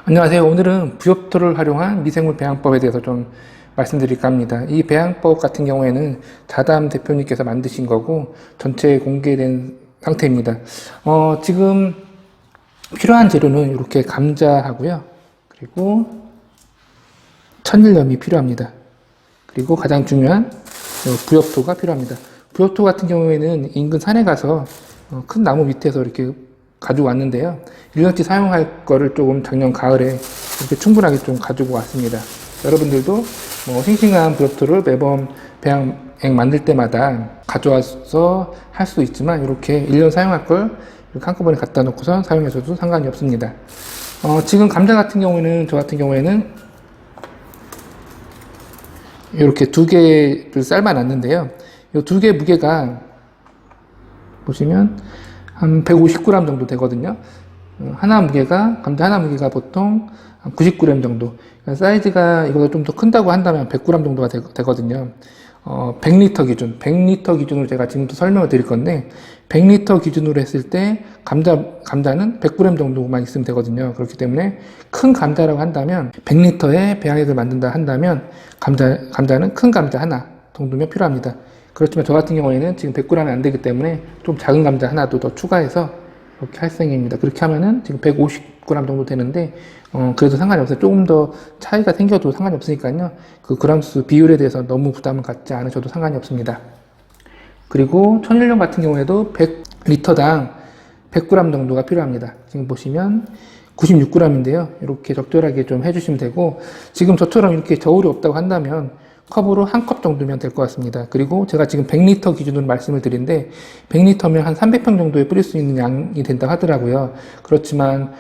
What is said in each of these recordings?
안녕하세요. 오늘은 부엽토를 활용한 미생물 배양법에 대해서 좀 말씀드릴까 합니다. 이 배양법 같은 경우에는 자담 대표님께서 만드신 거고 전체 공개된 상태입니다. 지금 필요한 재료는 이렇게 감자하고요. 그리고 천일염이 필요합니다. 그리고 가장 중요한 부엽토가 필요합니다. 부엽토 같은 경우에는 인근 산에 가서 큰 나무 밑에서 이렇게 가지고 왔는데요. 1년치 사용할 거를 조금 작년 가을에 이렇게 충분하게 좀 가지고 왔습니다. 여러분들도 싱싱한 부엽토를 매번 배양액 만들 때마다 가져와서 할 수도 있지만 이렇게 1년 사용할 걸 이렇게 한꺼번에 갖다 놓고서 사용해서도 상관이 없습니다. 지금 감자 같은 경우에는 저 같은 경우에는 이렇게 두 개를 삶아 놨는데요. 이 두 개 무게가 보시면 한 150g 정도 되거든요. 감자 하나 무게가 보통 90g 정도. 그러니까 사이즈가 이거보다 좀 더 큰다고 한다면 100g 정도가 되거든요. 100리터 기준으로 제가 지금부터 설명을 드릴 건데, 100리터 기준으로 했을 때, 감자는 100g 정도만 있으면 되거든요. 그렇기 때문에, 큰 감자라고 한다면, 100리터의 배양액을 만든다 한다면, 감자는 큰 감자 하나 정도면 필요합니다. 그렇지만 저 같은 경우에는 지금 100g이 안 되기 때문에 좀 작은 감자 하나도 더 추가해서 이렇게 할 생각입니다. 그렇게 하면은 지금 150g 정도 되는데, 그래도 상관이 없어요. 조금 더 차이가 생겨도 상관이 없으니까요. 그 그람수 비율에 대해서 너무 부담을 갖지 않으셔도 상관이 없습니다. 그리고 천일염 같은 경우에도 100리터당 100g 정도가 필요합니다. 지금 보시면 96g인데요. 이렇게 적절하게 좀 해주시면 되고, 지금 저처럼 이렇게 저울이 없다고 한다면 컵으로 한 컵 정도면 될 것 같습니다. 그리고 제가 지금 100리터 기준으로 말씀을 드린데 100리터면 한 300평 정도에 뿌릴 수 있는 양이 된다고 하더라고요. 그렇지만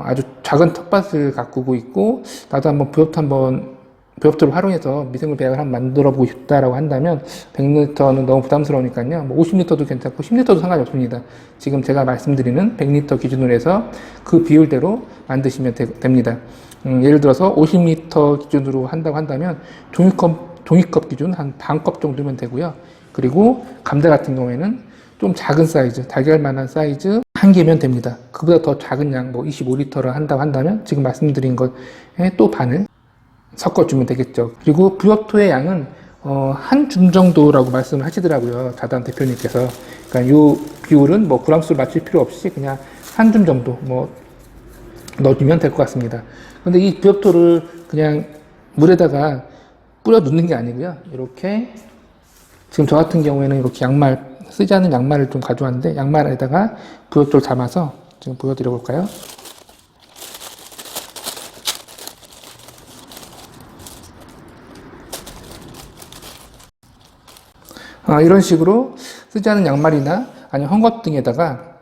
아주 작은 텃밭을 가꾸고 있고 나도 한번 부엽토를 활용해서 미생물 배양을 한번 만들어 보고 싶다라고 한다면 100리터는 너무 부담스러우니까요. 50리터도 괜찮고 10리터도 상관이 없습니다. 지금 제가 말씀드리는 100리터 기준으로 해서 그 비율대로 만드시면 됩니다. 예를 들어서 50리터 기준으로 한다고 한다면 종이컵 기준 한 반컵 정도면 되고요. 그리고 감자 같은 경우에는 좀 작은 사이즈, 달걀만한 사이즈 한 개면 됩니다. 그보다 더 작은 양, 25리터를 한다고 한다면 지금 말씀드린 것에 또 반을 섞어주면 되겠죠. 그리고 부엽토의 양은 한 줌 정도라고 말씀을 하시더라고요. 자담 대표님께서. 그러니까 이 비율은 그람수를 맞출 필요 없이 그냥 한 줌 정도 넣어주면 될 것 같습니다. 근데 이 부엽토를 그냥 물에다가 뿌려 넣는 게 아니고요. 이렇게 지금 저 같은 경우에는 이렇게 쓰지 않은 양말을 좀 가져왔는데 양말에다가 부엽토를 담아서 지금 보여드려 볼까요? 이런 식으로 쓰지 않은 양말이나 아니면 헝겊 등에다가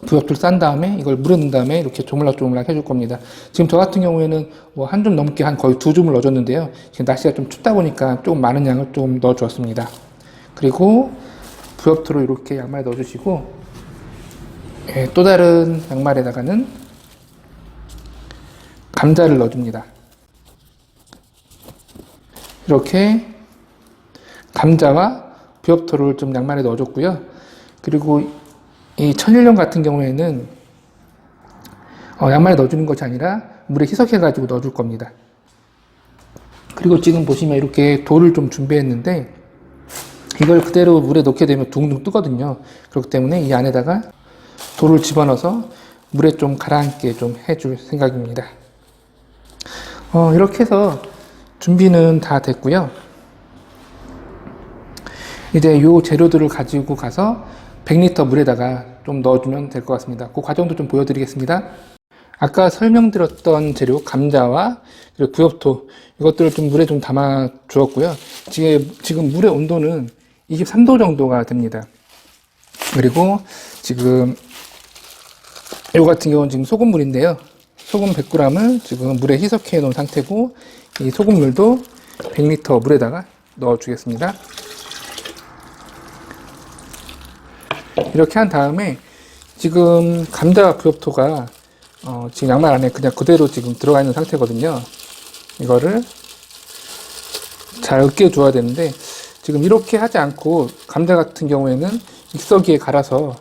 부엽토를 싼 다음에 이걸 물에 넣은 다음에 이렇게 조물락조물락 해줄 겁니다. 지금 저 같은 경우에는 한 줌 넘게 한 거의 2줌을 넣어줬는데요. 지금 날씨가 좀 춥다 보니까 조금 많은 양을 좀 넣어주었습니다. 그리고 부엽토를 이렇게 양말에 넣어주시고 또 다른 양말에다가는 감자를 넣어줍니다. 이렇게 감자와 부엽토를 좀 양말에 넣어줬고요. 그리고 이 천일염 같은 경우에는 양말에 넣어주는 것이 아니라 물에 희석해가지고 넣어줄 겁니다. 그리고 지금 보시면 이렇게 돌을 좀 준비했는데 이걸 그대로 물에 넣게 되면 둥둥 뜨거든요. 그렇기 때문에 이 안에다가 돌을 집어넣어서 물에 좀 가라앉게 좀 해줄 생각입니다. 이렇게 해서 준비는 다 됐고요. 이제 이 재료들을 가지고 가서 100리터 물에다가 좀 넣어주면 될 것 같습니다. 그 과정도 좀 보여드리겠습니다. 아까 설명드렸던 재료 감자와 그리고 부엽토 이것들을 좀 물에 좀 담아 주었고요. 지금 물의 온도는 23도 정도가 됩니다. 그리고 지금 이거 같은 경우는 지금 소금물인데요. 소금 100g을 지금 물에 희석해 놓은 상태고 이 소금물도 100리터 물에다가 넣어 주겠습니다. 이렇게 한 다음에 지금 감자 부엽토가 지금 양말 안에 그냥 그대로 지금 들어가 있는 상태거든요. 이거를 잘 으깨 줘야 되는데 지금 이렇게 하지 않고 감자 같은 경우에는 믹서기에 갈아서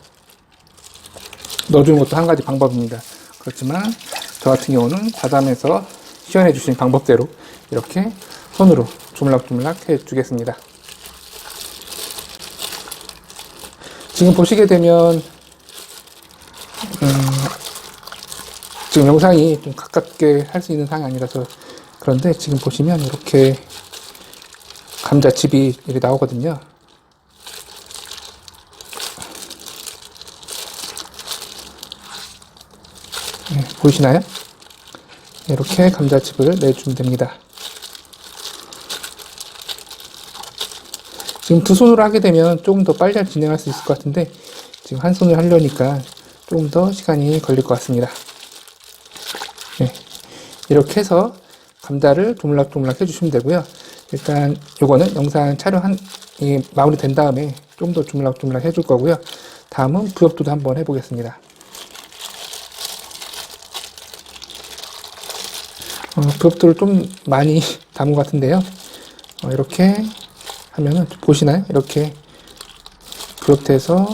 넣어주는 것도 한 가지 방법입니다. 그렇지만 저 같은 경우는 다담에서 시연해 주신 방법대로 이렇게 손으로 조물락조물락 해주겠습니다. 지금 보시게 되면 지금 영상이 좀 가깝게 할 수 있는 상황이 아니라서 그런데 지금 보시면 이렇게 감자칩이 이렇게 나오거든요. 네, 보이시나요? 이렇게 감자칩을 내주면 됩니다. 지금 두 손으로 하게 되면 조금 더 빨리 진행할 수 있을 것 같은데 지금 한 손으로 하려니까 조금 더 시간이 걸릴 것 같습니다. 네, 이렇게 해서 감자를 조물락조물락 해주시면 되고요. 일단 요거는 영상 촬영한 마무리 된 다음에 좀 더 조물락조물락 해줄 거고요. 다음은 부엽도도 한번 해보겠습니다. 부엽도를 좀 많이 담은 것 같은데요. 이렇게 하면은 보시나요? 이렇게 부엽도에서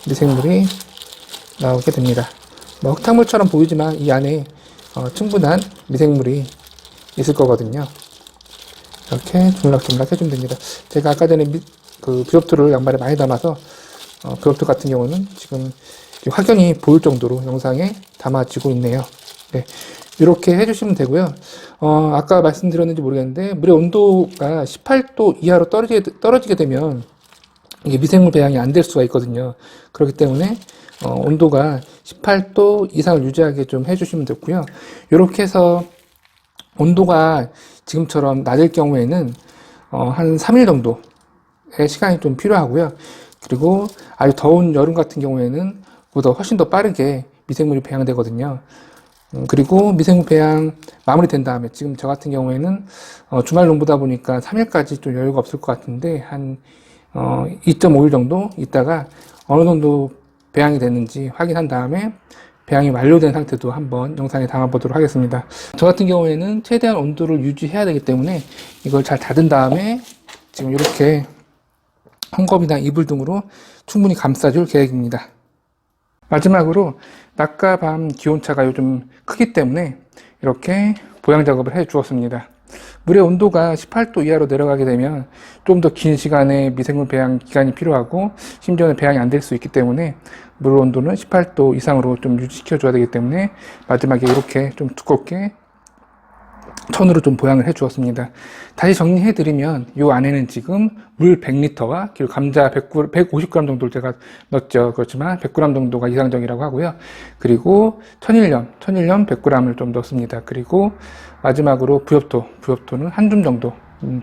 미생물이 나오게 됩니다. 뭐 흙탕물처럼 보이지만 이 안에 충분한 미생물이 있을 거거든요. 이렇게 조물락조물락 해주면 됩니다. 제가 아까 전에 그 부엽토를 양말에 많이 담아서 부엽토 같은 경우는 지금 확연히 보일 정도로 영상에 담아지고 있네요. 네, 이렇게 해주시면 되고요. 아까 말씀드렸는지 모르겠는데 물의 온도가 18도 이하로 떨어지게 되면 이게 미생물 배양이 안 될 수가 있거든요. 그렇기 때문에 온도가 18도 이상을 유지하게 좀 해주시면 되고요. 이렇게 해서 온도가 지금처럼 낮을 경우에는 한 3일 정도의 시간이 좀 필요하고요. 그리고 아주 더운 여름 같은 경우에는 그보다 훨씬 더 빠르게 미생물이 배양되거든요. 그리고 미생물 배양 마무리된 다음에 지금 저 같은 경우에는 주말 농부다 보니까 3일까지 좀 여유가 없을 것 같은데 한 2.5일 정도 있다가 어느 정도 배양이 됐는지 확인한 다음에 배양이 완료된 상태도 한번 영상에 담아보도록 하겠습니다. 저 같은 경우에는 최대한 온도를 유지해야 되기 때문에 이걸 잘 닫은 다음에 지금 이렇게 헝겊이나 이불 등으로 충분히 감싸줄 계획입니다. 마지막으로 낮과 밤 기온차가 요즘 크기 때문에 이렇게 보양 작업을 해 주었습니다. 물의 온도가 18도 이하로 내려가게 되면 좀 더 긴 시간의 미생물 배양 기간이 필요하고 심지어는 배양이 안 될 수 있기 때문에 물 온도는 18도 이상으로 좀 유지시켜 줘야 되기 때문에 마지막에 이렇게 좀 두껍게 천으로 좀 보양을 해 주었습니다. 다시 정리해 드리면 이 안에는 지금 물 100리터와 그리고 감자 150g 정도를 제가 넣었죠. 그렇지만 100g 정도가 이상적이라고 하고요. 그리고 천일염 100g을 좀 넣습니다. 그리고 마지막으로 부엽토는 한 줌 정도,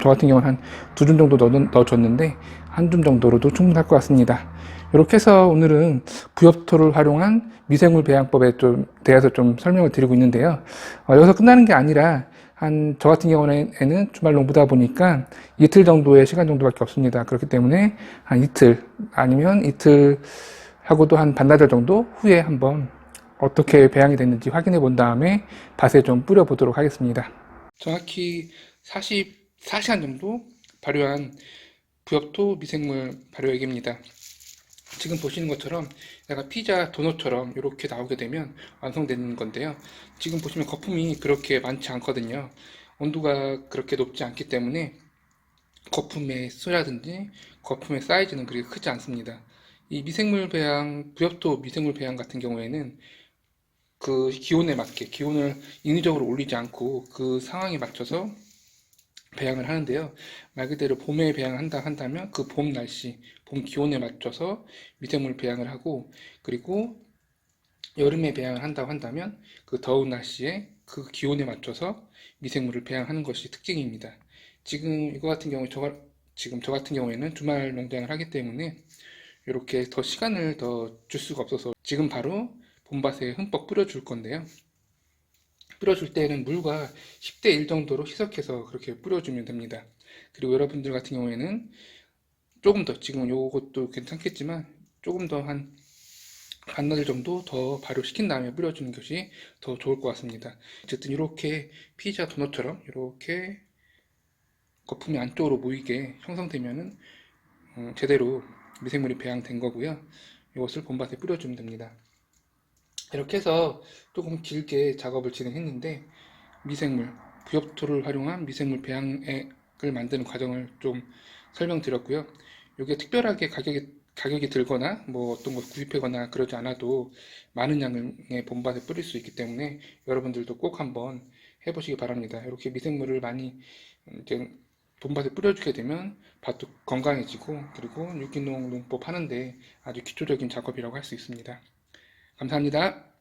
저 같은 경우는 한 2줌 정도 넣어줬는데 한 줌 정도로도 충분할 것 같습니다. 이렇게 해서 오늘은 부엽토를 활용한 미생물 배양법에 대해서 좀 설명을 드리고 있는데요. 여기서 끝나는 게 아니라 저 같은 경우에는 주말 농부다 보니까 이틀 정도의 시간 정도밖에 없습니다. 그렇기 때문에 한 이틀 아니면 이틀 하고도 한 반나절 정도 후에 한번 어떻게 배양이 됐는지 확인해 본 다음에 밭에 좀 뿌려 보도록 하겠습니다. 정확히 44시간 정도 발효한 부엽토 미생물 발효액입니다. 지금 보시는 것처럼 약간 피자 도넛처럼 이렇게 나오게 되면 완성되는 건데요. 지금 보시면 거품이 그렇게 많지 않거든요. 온도가 그렇게 높지 않기 때문에 거품의 수라든지 거품의 사이즈는 그렇게 크지 않습니다. 이 미생물 배양, 부엽토 미생물 배양 같은 경우에는 그 기온에 맞게 기온을 인위적으로 올리지 않고 그 상황에 맞춰서 배양을 하는데요. 말 그대로 봄에 배양을 한다면 그 봄 날씨, 봄 기온에 맞춰서 미생물 배양을 하고, 그리고 여름에 배양을 한다고 한다면 그 더운 날씨에 그 기온에 맞춰서 미생물을 배양하는 것이 특징입니다. 지금 이거 같은 경우에 지금 저 같은 경우에는 주말 농장을 하기 때문에 이렇게 더 시간을 더 줄 수가 없어서 지금 바로 봄밭에 흠뻑 뿌려줄 건데요. 뿌려줄 때는 물과 10대 1 정도로 희석해서 그렇게 뿌려주면 됩니다. 그리고 여러분들 같은 경우에는 조금 더, 지금 요것도 괜찮겠지만 조금 더 한 반나절 정도 더 발효시킨 다음에 뿌려주는 것이 더 좋을 것 같습니다. 어쨌든 이렇게 피자 도넛처럼 이렇게 거품이 안쪽으로 모이게 형성되면은 제대로 미생물이 배양된 거고요. 이것을 봄밭에 뿌려주면 됩니다. 이렇게 해서 조금 길게 작업을 진행했는데 미생물, 부엽토를 활용한 미생물 배양액을 만드는 과정을 좀 설명드렸고요. 이게 특별하게 가격이 들거나 뭐 어떤 걸 구입하거나 그러지 않아도 많은 양의 봄밭에 뿌릴 수 있기 때문에 여러분들도 꼭 한번 해보시기 바랍니다. 이렇게 미생물을 많이 이제 봄밭에 뿌려주게 되면 밭도 건강해지고 그리고 유기농 농법 하는데 아주 기초적인 작업이라고 할 수 있습니다. 감사합니다.